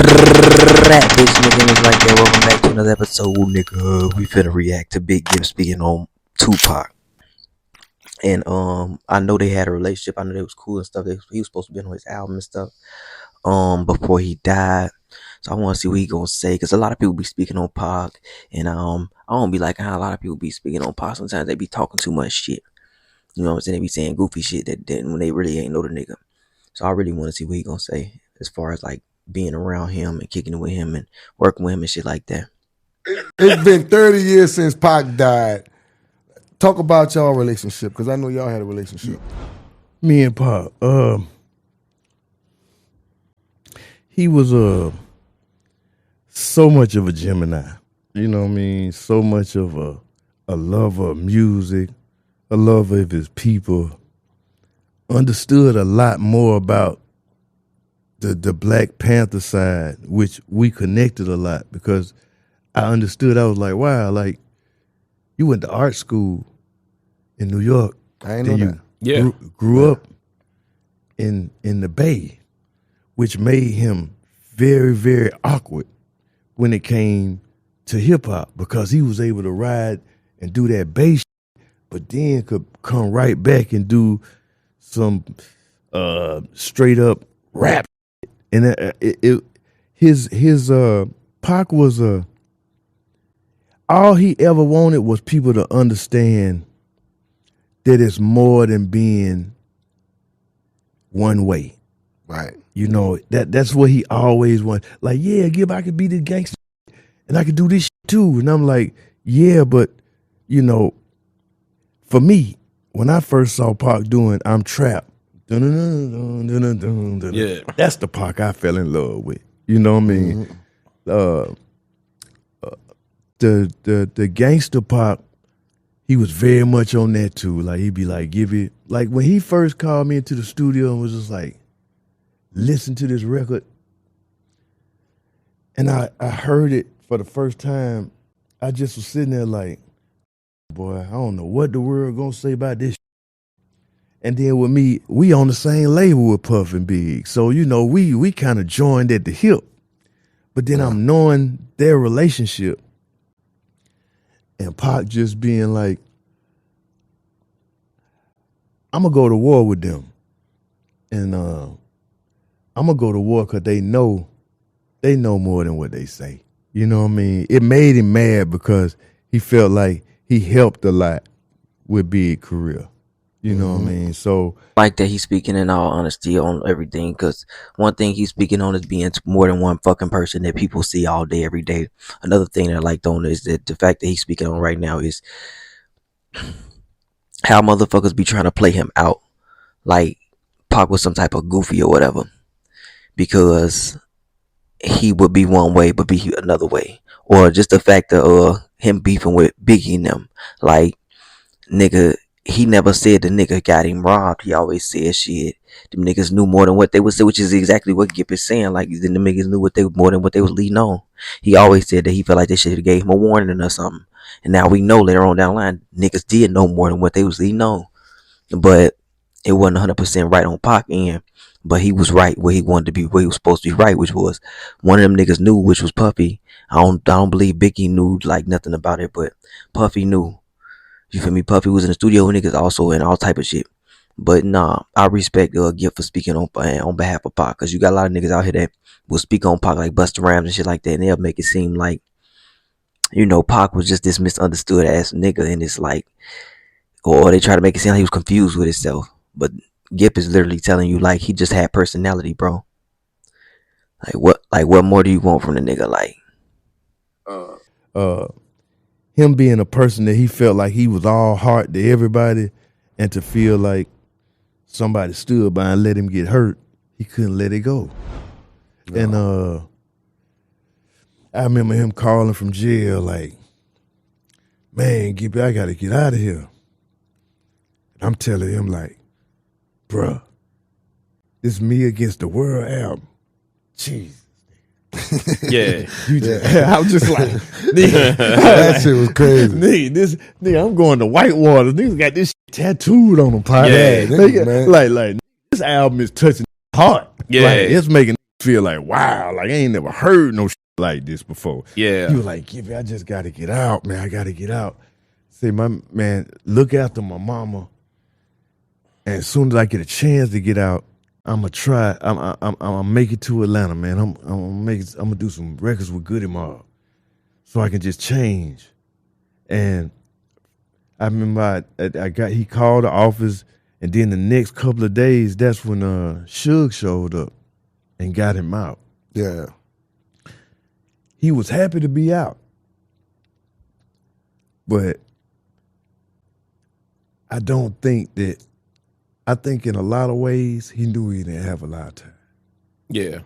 Rap bitch nigga is like that. Welcome back to another episode, nigga. We finna react to Big Gipp speaking on 2Pac. And I know they had a relationship. I know they was cool and stuff. He was supposed to be on his album and stuff. Before he died. So I want to see what he gonna say, because a lot of people be speaking on Pac, and I don't be like how a lot of people be speaking on Pac. Sometimes they be talking too much shit. You know what I'm saying? They be saying goofy shit that when they really ain't know the nigga. So I really want to see what he gonna say as far as like being around him and kicking it with him and working with him and shit like that. It's been 30 years since Pac died. Talk about y'all relationship, because I know y'all had a relationship. Me and Pac, he was so much of a Gemini. You know what I mean? So much of a lover of music, a lover of his people. Understood a lot more about the Black Panther side, which we connected a lot, because I understood. I was like, wow, like you went to art school in New York. I ain't know that. Yeah. Grew up in the Bay, which made him very, very awkward when it came to hip hop, because he was able to ride and do that Bay shit, but then could come right back and do some straight up rap. And his Pac was all he ever wanted was people to understand that it's more than being one way. Right. You know, that's what he always wanted. Like, yeah, Gipp, I could be the gangster and I could do this shit too. And I'm like, yeah, but you know, for me, when I first saw Pac doing I'm Trapped, yeah, that's the Pac I fell in love with. You know what I mean? Mm-hmm. The gangster Pac, he was very much on that too. Like he'd be like, give it. Like when he first called me into the studio and was just like, listen to this record. And I heard it for the first time. I just was sitting there like, boy, I don't know what the world gonna say about this. And then with me, we on the same label with Puff and Big. So, you know, we kind of joined at the hip. But then I'm knowing their relationship. And Pac just being like, I'm going to go to war with them. And I'm going to go to war because they know more than what they say. You know what I mean? It made him mad because he felt like he helped a lot with Big career. You know what I mean? So like that he's speaking in all honesty on everything, because one thing he's speaking on is being more than one fucking person that people see all day, every day. Another thing that I liked on is that the fact that he's speaking on right now is how motherfuckers be trying to play him out like Pac was some type of goofy or whatever, because he would be one way but be another way. Or just the fact of him beefing with Biggie and them. Like, nigga, he never said the nigga got him robbed. He always said shit, them niggas knew more than what they would say, which is exactly what Gipp is saying. Like, then the niggas knew more than what they was leading on. He always said that he felt like they should have gave him a warning or something. And now we know later on down the line, niggas did know more than what they was leading on. But it wasn't 100% right on Pac end. But he was right where he wanted to be, where he was supposed to be right, which was one of them niggas knew, which was Puffy. I don't believe Biggie knew like nothing about it, but Puffy knew. You feel me? Puffy was in the studio with niggas also and all type of shit. But nah, I respect Gipp for speaking on behalf of Pac, because you got a lot of niggas out here that will speak on Pac like Busta Rhymes and shit like that, and they'll make it seem like, you know, Pac was just this misunderstood ass nigga, and it's like, or they try to make it seem like he was confused with himself. But Gipp is literally telling you like he just had personality, bro. Like what more do you want from the nigga? Like, him being a person that he felt like he was all heart to everybody, and to feel like somebody stood by and let him get hurt, he couldn't let it go. No. And I remember him calling from jail like, man, Gipp, I gotta get out of here. I'm telling him like, bruh, this Me Against the World album. Jeez. Yeah. I'm just like, nigga, that shit was crazy. Nigga, I'm going to Whitewater. Niggas got this shit tattooed on them, Pop. Yeah, nigga, man. Like, this album is touching heart. Yeah. Like, it's making feel like, wow, like I ain't never heard no shit like this before. Yeah. He was like, Gippy, I just got to get out, man. I got to get out. Say, my man, look after my mama. And as soon as I get a chance to get out, I'm gonna try. I'm gonna make it to Atlanta, man. I'm gonna do some records with Goody Mob, so I can just change. And I remember he called the office, and then the next couple of days, that's when Suge showed up and got him out. Yeah. He was happy to be out, but I don't think that. I think in a lot of ways he knew he didn't have a lot of time. Yeah.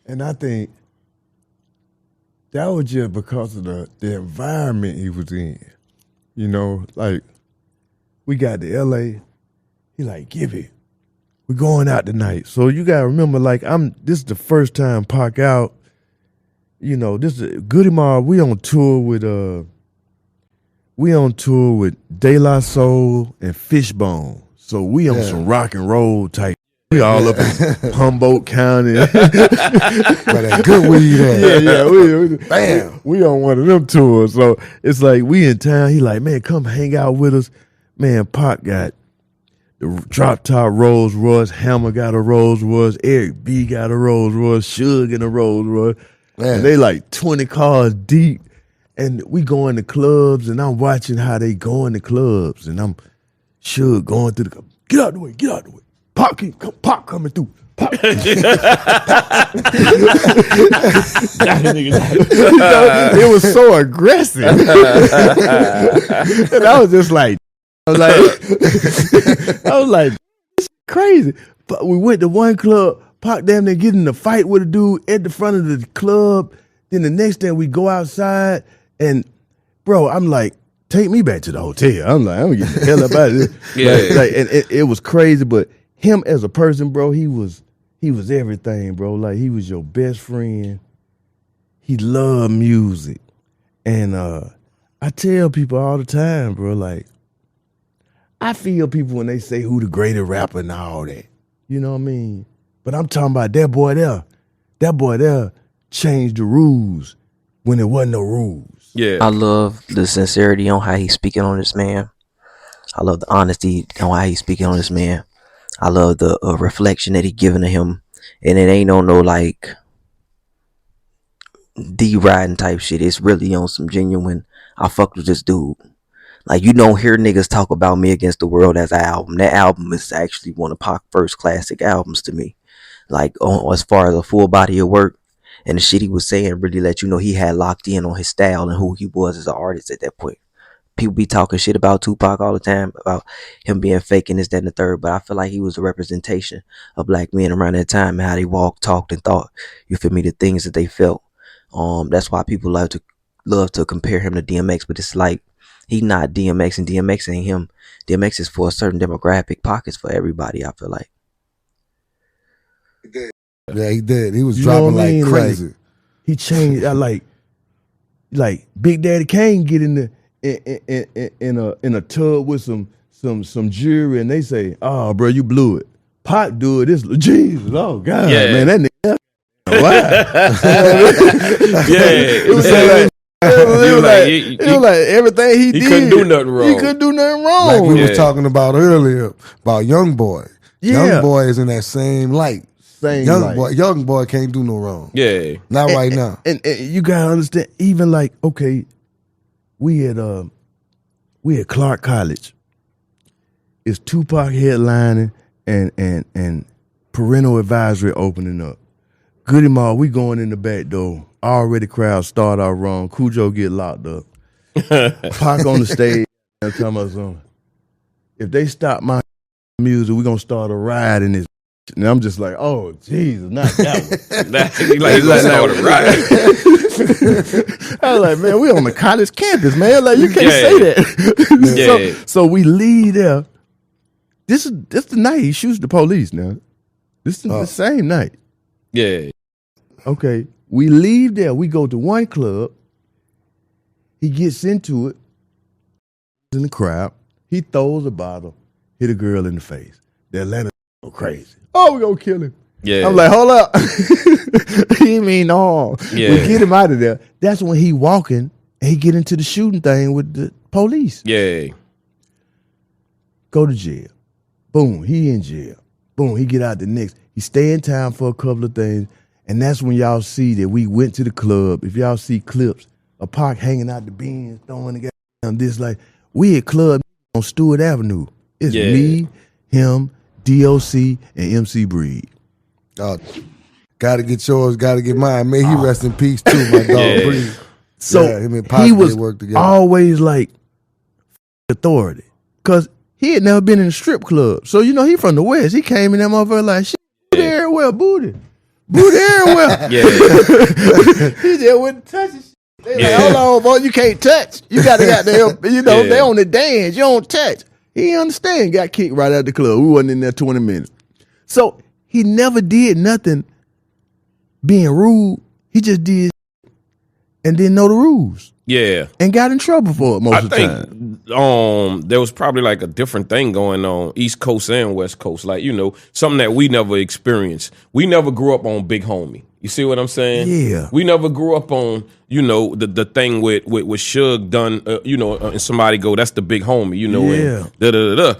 And I think that was just because of the environment he was in. You know, like we got to LA, he like, Gippy, we're going out tonight. So you gotta remember, like this is the first time Pac out. You know, this is Goody Mob, we on tour with De La Soul and Fishbone. So we on some rock and roll type. We all up in Humboldt County. But that good weed at. Yeah. We on one of them tours. So it's like we in town. He like, man, come hang out with us. Man, Pac got the drop top Rolls Royce. Hammer got a Rolls Royce. Eric B got a Rolls Royce. Suge in a Rolls Royce. Man. And they like 20 cars deep. And we go in the clubs, and I'm watching how they go in the clubs, and I'm going through the club. Get out the way. Pac coming through. Pac. It was so aggressive. And I was just like, it's crazy. But we went to one club, Pac damn near getting in a fight with a dude at the front of the club. Then the next day we go outside. And bro, I'm like, take me back to the hotel. I'm like, I'm gonna get the hell up out of here. And it was crazy, but him as a person, bro, he was everything, bro. Like he was your best friend. He loved music. And I tell people all the time, bro, like, I feel people when they say who the greatest rapper and all that. You know what I mean? But I'm talking about that boy there. That boy there changed the rules when there wasn't no rules. Yeah. I love the sincerity on how he's speaking on this man. I love the honesty on how he's speaking on this man. I love the reflection that he giving to him. And it ain't on no like D-riding type shit. It's really on some genuine, I fucked with this dude. Like, you don't hear niggas talk about Me Against the World as an album. That album is actually one of Pac's first classic albums to me. Like, as far as a full body of work. And the shit he was saying really let you know he had locked in on his style and who he was as an artist at that point. People be talking shit about Tupac all the time, about him being fake and this, that, and the third. But I feel like he was a representation of black men around that time and how they walked, talked, and thought. You feel me? The things that they felt. That's why people love to compare him to DMX. But it's like, he not DMX and DMX ain't him. DMX is for a certain demographic. Pac is for everybody, I feel like. Yeah, he did. He was dropping like crazy. Like, he changed. I like Big Daddy Kane get in a tub with some jury, and they say, "Oh, bro, you blew it." Pac do it. This Jesus, oh God, man, that nigga. Wow. It was like everything he did. He couldn't do nothing wrong. He couldn't do nothing wrong. Like we was talking about earlier about Young Boy. Yeah. Young Boy is in that same light. Young boy can't do no wrong. Yeah. Not right now. And you gotta understand, even like, okay, we at Clark College. It's Tupac headlining and parental advisory opening up. Goody Mob, we going in the back door. Already crowd start out wrong. Cujo get locked up. Pac on the stage and tell me something. If they stop my music, we gonna start a riot in this. And I'm just like, oh, Jesus, not that one. I was like, man, we on the college campus, man. Like, you can't say that. So we leave there. This the night he shoots the police now. This is the same night. Yeah. Okay. We leave there. We go to one club. He gets into it. In the crowd. He throws a bottle, hit a girl in the face. The Atlanta go crazy. Oh, we gonna kill him. Yeah. I'm like, hold up. He mean no. Yeah. We get him out of there. That's when he walking and he get into the shooting thing with the police. Yeah. Go to jail. Boom, he in jail. Boom, he get out the next. He stay in town for a couple of things. And that's when y'all see that we went to the club. If y'all see clips of Pac hanging out the bins, throwing the goddamn this, like, we at club on Stewart Avenue. It's me, him, DOC, and MC Breed. Gotta get yours, gotta get mine. May he rest in peace too, my dog Breed. So him and Pac he was work together. always like authority. Cause he had never been in a strip club. So, he from the West. He came in that motherfucker like, shit, booty everywhere, booty. Booty everywhere. He just wouldn't touch it. They like, hold on, boy, you can't touch. You gotta goddamn, they on the dance, you don't touch. He didn't understand, got kicked right out the club. We wasn't in there 20 minutes. So he never did nothing being rude. He just did and didn't know the rules. Yeah. And got in trouble for it most of the time. I think there was probably like a different thing going on East Coast and West Coast. Like, something that we never experienced. We never grew up on Big Homie. You see what I'm saying? Yeah. We never grew up on, the thing with Suge done, and somebody go, that's the Big Homie, and da-da-da-da.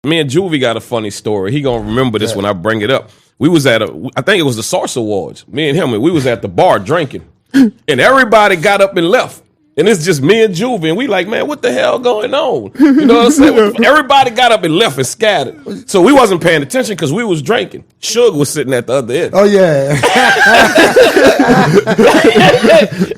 Me and Juvie got a funny story. He gonna remember this when I bring it up. We was at I think it was the Source Awards. Me and him, we was at the bar drinking. And everybody got up and left. And it's just me and Juvie, and we like, man, what the hell going on? You know what I'm saying? Everybody got up and left and scattered. So we wasn't paying attention because we was drinking. Suge was sitting at the other end. Oh, yeah.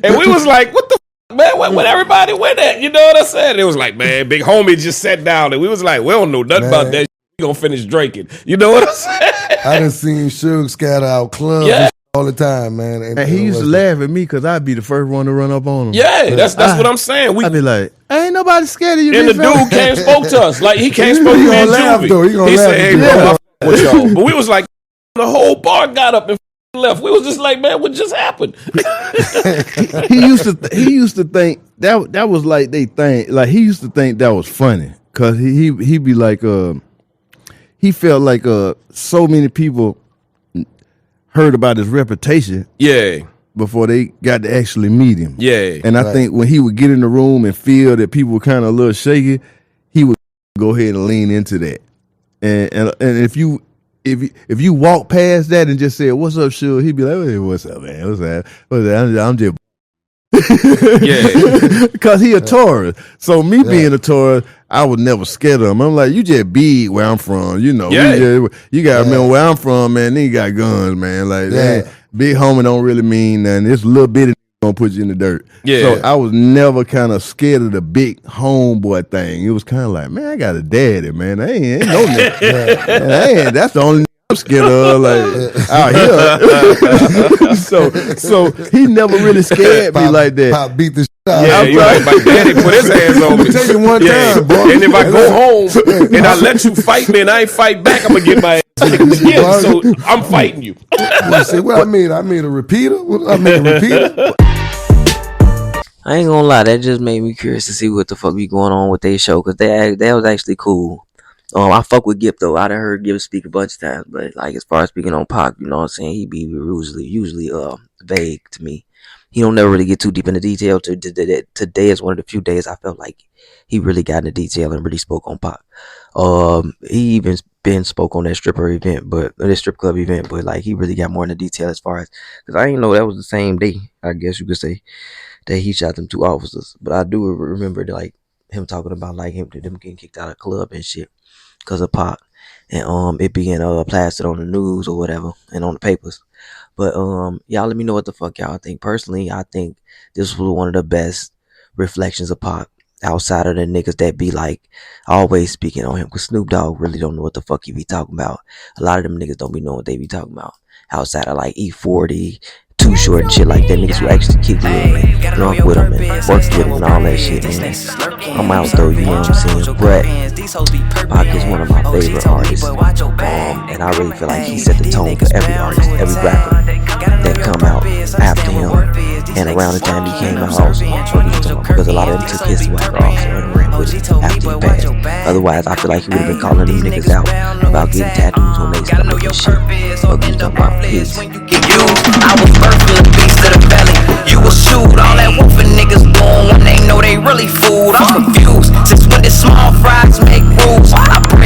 And we was like, what the f***, man? What everybody went at? You know what I'm saying? It was like, man, Big Homie just sat down, and we was like, we don't know nothing about that. We gonna finish drinking. You know what I'm saying? I done seen Suge scatter out clubs. Yeah. All the time, man. And he used to laugh at me because I'd be the first one to run up on him. Yeah, that's what I'm saying. I'd be like, ain't nobody scared of you. And the dude came and spoke to us. Like, he came and spoke to me and Juvie. He said, hey, bro, I'm with y'all. But we was like, the whole bar got up and left. We was just like, man, what just happened? He used to think that was like they think. Like, he used to think that was funny because he'd be like, he felt like so many people heard about his reputation before they got to actually meet him. Yeah. And I think when he would get in the room and feel that people were kind of a little shaky, he would go ahead and lean into that. And if you walk past that and just say, what's up, Suge? He'd be like, hey, what's up, man? What's that? I'm just because he a tourist. So me being a tourist, I was never scared of him. I'm like, you just big where I'm from, you gotta remember where I'm from, man. Nigga got guns, man. Like big homie don't really mean nothing. It's a little bit of gonna put you in the dirt. So I was never kind of scared of the big homeboy thing. It was kind of like, man, I got a daddy, man. I ain't no nigga. That's the only I'm scared of, like, out here. so he never really scared me like that. Pop beat the shit out. Yeah, you right. My daddy put his hands on me. Take it one time, boy. And if I go home and I let you fight me and I ain't fight back, I'm gonna get my ass. So I'm fighting you. Say, what I made a repeater? I made a repeater? I ain't gonna lie, that just made me curious to see what the fuck be going on with their show, because that was actually cool. I fuck with Gipp though. I done heard Gipp speak a bunch of times, but like as far as speaking on Pac, you know what I'm saying, he be usually vague to me. He don't never really get too deep into detail. Today is one of the few days I felt like he really got into detail and really spoke on Pac. He even been spoke on that strip club event, but like he really got more into detail as far as, because I didn't know that was the same day, I guess you could say, that he shot them two officers. But I do remember like him talking about like them getting kicked out of the club and shit because of Pac, and it being plastered on the news or whatever and on the papers. But y'all let me know what the fuck y'all think. Personally, I think this was one of the best reflections of Pac outside of the niggas that be like always speaking on him, because Snoop Dogg really don't know what the fuck he be talking about. A lot of them niggas don't be knowing what they be talking about outside of like E40, Too Short and shit like that. Niggas who actually kick with him and drunk with him and work with him and all that shit, man. I'm out though, you know what I'm saying? But Pac is one of my favorite artists, and I really feel like he set the tone for every artist, every rapper that come out after him and around the time he came out also. Because a lot of them took his swagger also and ran put it after he passed. Otherwise, I feel like he would have been calling them niggas out about getting tattoos on their stomach and shit. But we talking about his. I was birthed in the beast of the valley. You will shoot all that wolfing niggas born when they know they really fooled. I'm confused. Since when did small fries